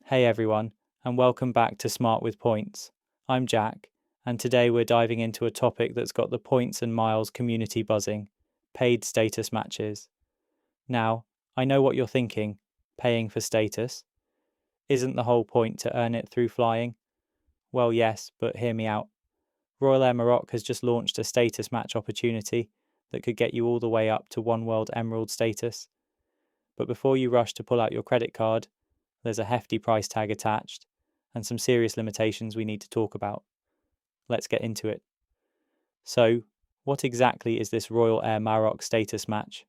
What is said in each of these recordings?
Hey everyone, and welcome back to Smart with Points. I'm Jack, and today we're diving into a topic that's got the points and miles community buzzing: paid status matches. Now, I know what you're thinking: paying for status? Isn't the whole point to earn it through flying? Well, yes, but hear me out. Royal Air Maroc has just launched a status match opportunity that could get you all the way up to Oneworld Emerald status. But before you rush to pull out your credit card, there's a hefty price tag attached and some serious limitations we need to talk about. Let's get into it. So, what exactly is this Royal Air Maroc status match?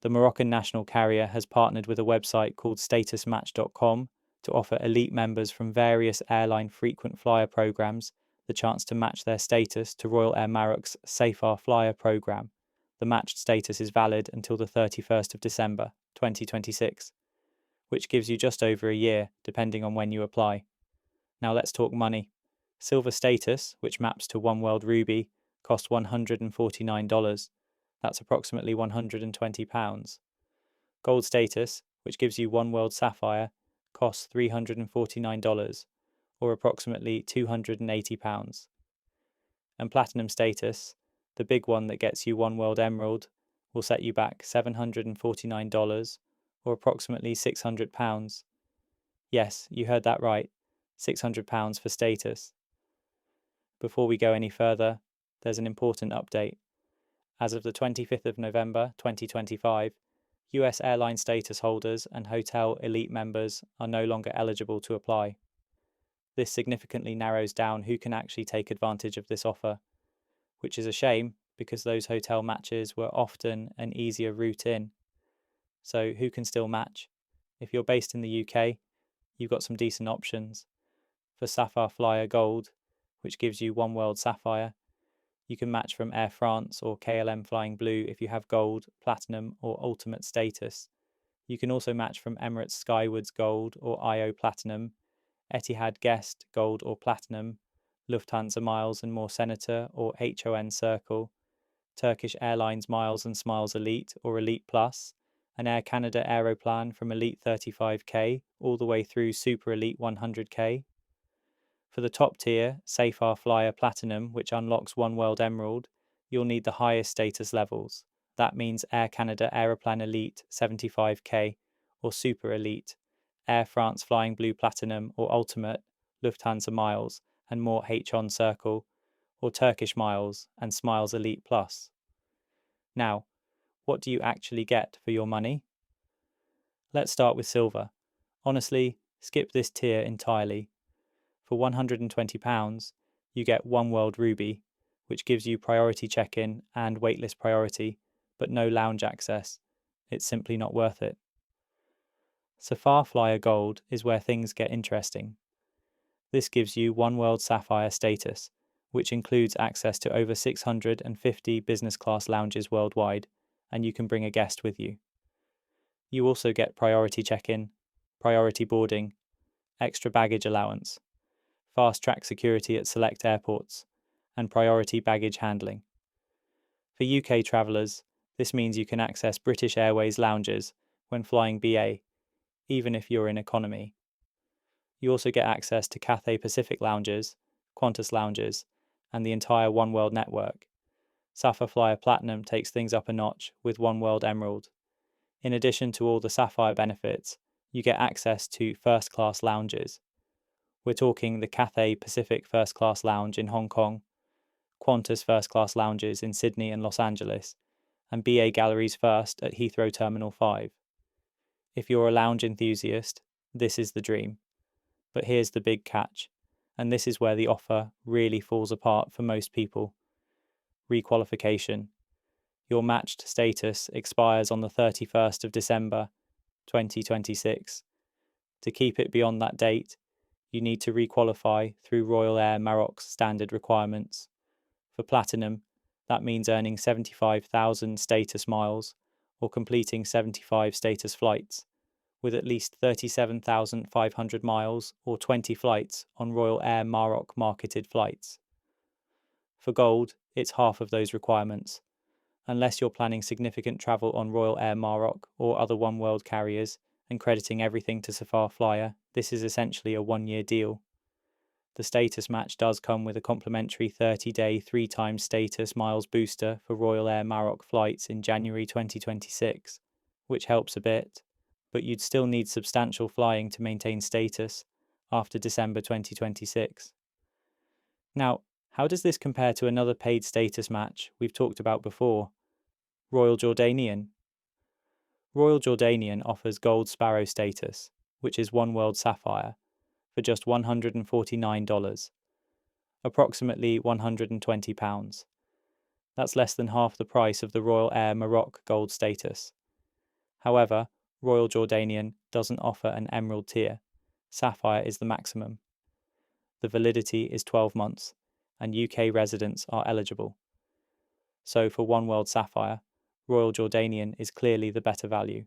The Moroccan national carrier has partnered with a website called statusmatch.com to offer elite members from various airline frequent flyer programs the chance to match their status to Royal Air Maroc's Safer Flyer program. The matched status is valid until the 31st of December, 2026. Which gives you just over a year, depending on when you apply. Now let's talk money. Silver status, which maps to Oneworld Ruby, costs $149. That's approximately £120. Gold status, which gives you Oneworld Sapphire, costs $349, or approximately £280. And platinum status, the big one that gets you Oneworld Emerald, will set you back $749, or approximately £600. Yes, you heard that right, £600 for status. Before we go any further, there's an important update. As of the 25th of November 2025, US airline status holders and hotel elite members are no longer eligible to apply. This significantly narrows down who can actually take advantage of this offer, which is a shame because those hotel matches were often an easier route in. So who can still match? If you're based in the UK, you've got some decent options. For Sapphire Flyer Gold, which gives you Oneworld Sapphire, you can match from Air France or KLM Flying Blue if you have Gold, Platinum or Ultimate status. You can also match from Emirates Skywards Gold or IO Platinum, Etihad Guest Gold or Platinum, Lufthansa Miles and More Senator or HON Circle, Turkish Airlines Miles and Smiles Elite or Elite Plus, an Air Canada Aeroplan from Elite 35K all the way through Super Elite 100K. For the top tier, Safer Flyer Platinum, which unlocks Oneworld Emerald, you'll need the highest status levels. That means Air Canada Aeroplan Elite 75K or Super Elite, Air France Flying Blue Platinum or Ultimate, Lufthansa Miles and More HON Circle, or Turkish Miles and Smiles Elite Plus. Now, what do you actually get for your money? Let's start with silver. Honestly, skip this tier entirely. For £120, you get Oneworld Ruby, which gives you priority check-in and waitlist priority, but no lounge access. It's simply not worth it. Sapphire Flyer Gold is where things get interesting. This gives you Oneworld Sapphire status, which includes access to over 650 business class lounges worldwide, and you can bring a guest with you. You also get priority check-in, priority boarding, extra baggage allowance, fast-track security at select airports, and priority baggage handling. For UK travellers, this means you can access British Airways lounges when flying BA, even if you're in economy. You also get access to Cathay Pacific lounges, Qantas lounges, and the entire Oneworld network. Sapphire Flyer Platinum takes things up a notch with Oneworld Emerald. In addition to all the Sapphire benefits, you get access to first-class lounges. We're talking the Cathay Pacific First Class Lounge in Hong Kong, Qantas First Class Lounges in Sydney and Los Angeles, and BA Galleries First at Heathrow Terminal 5. If you're a lounge enthusiast, this is the dream. But here's the big catch, and this is where the offer really falls apart for most people. Requalification. Your matched status expires on the 31st of December, 2026. To keep it beyond that date, you need to requalify through Royal Air Maroc's standard requirements. For Platinum, that means earning 75,000 status miles or completing 75 status flights, with at least 37,500 miles or 20 flights on Royal Air Maroc marketed flights. For Gold, it's half of those requirements. Unless you're planning significant travel on Royal Air Maroc or other Oneworld carriers and crediting everything to Sapphire Flyer, This is essentially a 1-year deal. The status match does come with a complimentary 30-day 3x status miles booster for Royal Air Maroc flights in January 2026, which helps a bit, but you'd still need substantial flying to maintain status after December 2026. Now, how does this compare to another paid status match we've talked about before, Royal Jordanian? Royal Jordanian offers Gold Sparrow status, which is Oneworld Sapphire, for just $149, approximately £120. That's less than half the price of the Royal Air Maroc Gold status. However, Royal Jordanian doesn't offer an Emerald tier. Sapphire is the maximum. The validity is 12 months, and UK residents are eligible. So for Oneworld Sapphire, Royal Jordanian is clearly the better value.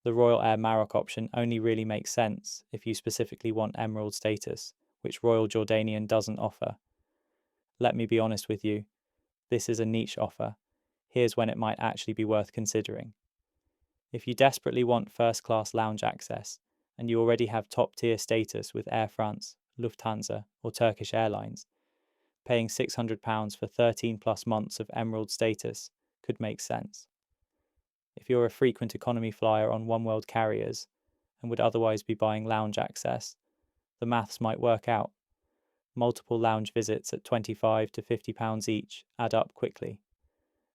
The Royal Air Maroc option only really makes sense if you specifically want Emerald status, which Royal Jordanian doesn't offer. Let me be honest with you, this is a niche offer. Here's when it might actually be worth considering. If you desperately want first-class lounge access, and you already have top-tier status with Air France, Lufthansa, or Turkish Airlines, paying £600 for 13 plus months of Emerald status could make sense. If you're a frequent economy flyer on Oneworld carriers and would otherwise be buying lounge access, the maths might work out. Multiple lounge visits at £25 to £50 each add up quickly.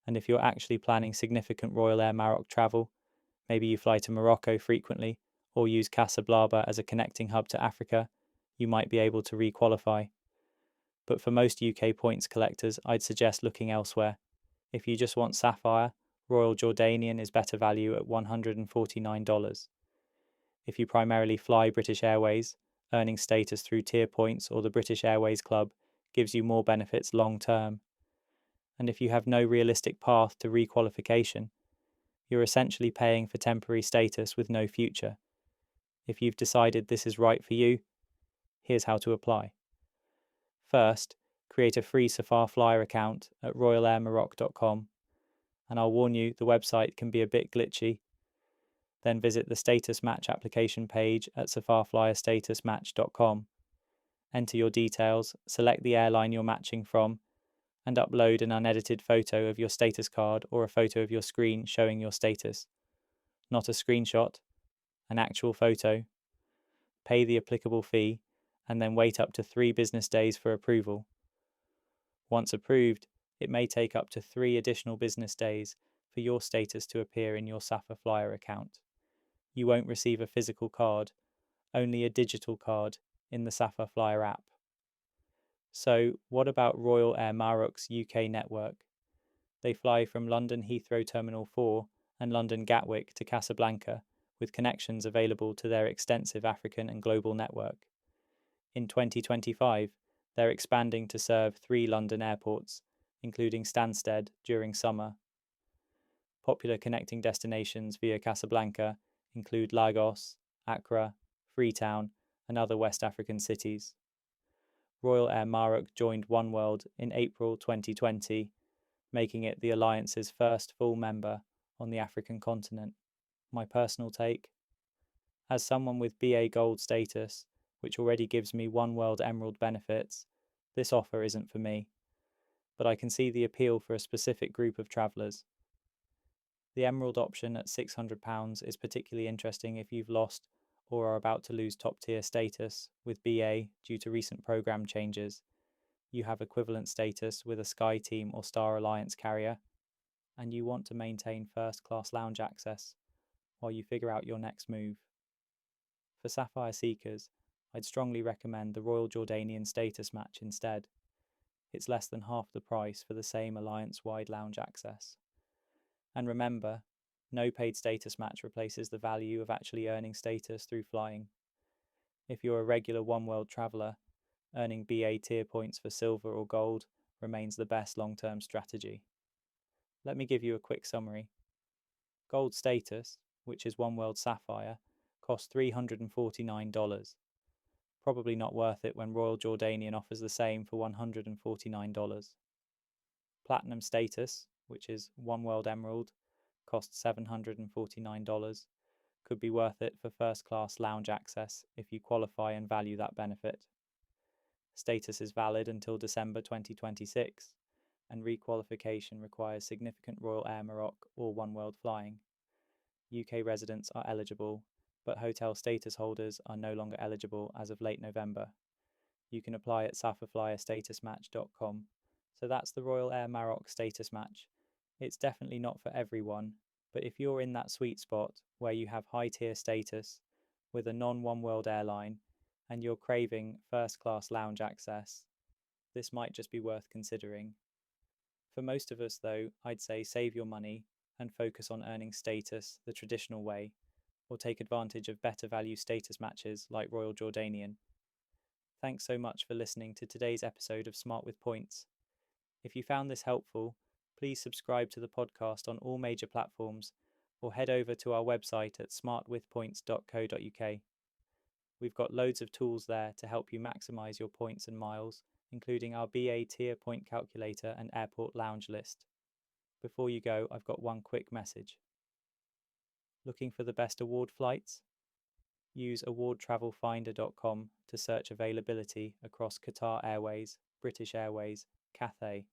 And if you're actually planning significant Royal Air Maroc travel, maybe you fly to Morocco frequently or use Casablanca as a connecting hub to Africa, you might be able to requalify. But for most UK points collectors, I'd suggest looking elsewhere. If you just want Sapphire, Royal Jordanian is better value at $149. If you primarily fly British Airways, earning status through tier points or the British Airways Club gives you more benefits long term. And if you have no realistic path to requalification, you're essentially paying for temporary status with no future. If you've decided this is right for you, here's how to apply. First, create a free Safar Flyer account at royalairmaroc.com. And I'll warn you, the website can be a bit glitchy. Then visit the status match application page at safarflyerstatusmatch.com. Enter your details, select the airline you're matching from, and upload an unedited photo of your status card or a photo of your screen showing your status. Not a screenshot, an actual photo. Pay the applicable fee, and then wait up to 3 business days for approval. Once approved, it may take up to 3 additional business days for your status to appear in your Safar Flyer account. You won't receive a physical card, only a digital card in the Safar Flyer app. So, what about Royal Air Maroc's UK network? They fly from London Heathrow Terminal 4 and London Gatwick to Casablanca, with connections available to their extensive African and global network. In 2025, they're expanding to serve 3 London airports, including Stansted during summer. Popular connecting destinations via Casablanca include Lagos, Accra, Freetown, and other West African cities. Royal Air Maroc joined Oneworld in April 2020, making it the alliance's first full member on the African continent. My personal take? As someone with BA Gold status, which already gives me Oneworld Emerald benefits, this offer isn't for me. But I can see the appeal for a specific group of travellers. The Emerald option at £600 is particularly interesting if you've lost or are about to lose top-tier status with BA due to recent programme changes. You have equivalent status with a Sky Team or Star Alliance carrier, and you want to maintain first-class lounge access while you figure out your next move. For Sapphire seekers, I'd strongly recommend the Royal Jordanian status match instead. It's less than half the price for the same alliance-wide lounge access. And remember, no paid status match replaces the value of actually earning status through flying. If you're a regular Oneworld traveller, earning BA tier points for silver or gold remains the best long-term strategy. Let me give you a quick summary. Gold status, which is Oneworld Sapphire, costs $349. Probably not worth it when Royal Jordanian offers the same for $149. Platinum status, which is Oneworld Emerald, costs $749, could be worth it for first-class lounge access if you qualify and value that benefit. Status is valid until December 2026, and requalification requires significant Royal Air Maroc or Oneworld flying. UK residents are eligible, but hotel status holders are no longer eligible as of late November. You can apply at safaflyerstatusmatch.com. So that's the Royal Air Maroc status match. It's definitely not for everyone, but if you're in that sweet spot where you have high tier status with a non-Oneworld airline and you're craving first-class lounge access, this might just be worth considering. For most of us, though, I'd say save your money and focus on earning status the traditional way, or take advantage of better value status matches like Royal Jordanian. Thanks so much for listening to today's episode of Smart with Points. If you found this helpful, please subscribe to the podcast on all major platforms or head over to our website at smartwithpoints.co.uk. We've got loads of tools there to help you maximise your points and miles, including our BA tier point calculator and airport lounge list. Before you go, I've got one quick message. Looking for the best award flights? Use awardtravelfinder.com to search availability across Qatar Airways, British Airways, Cathay,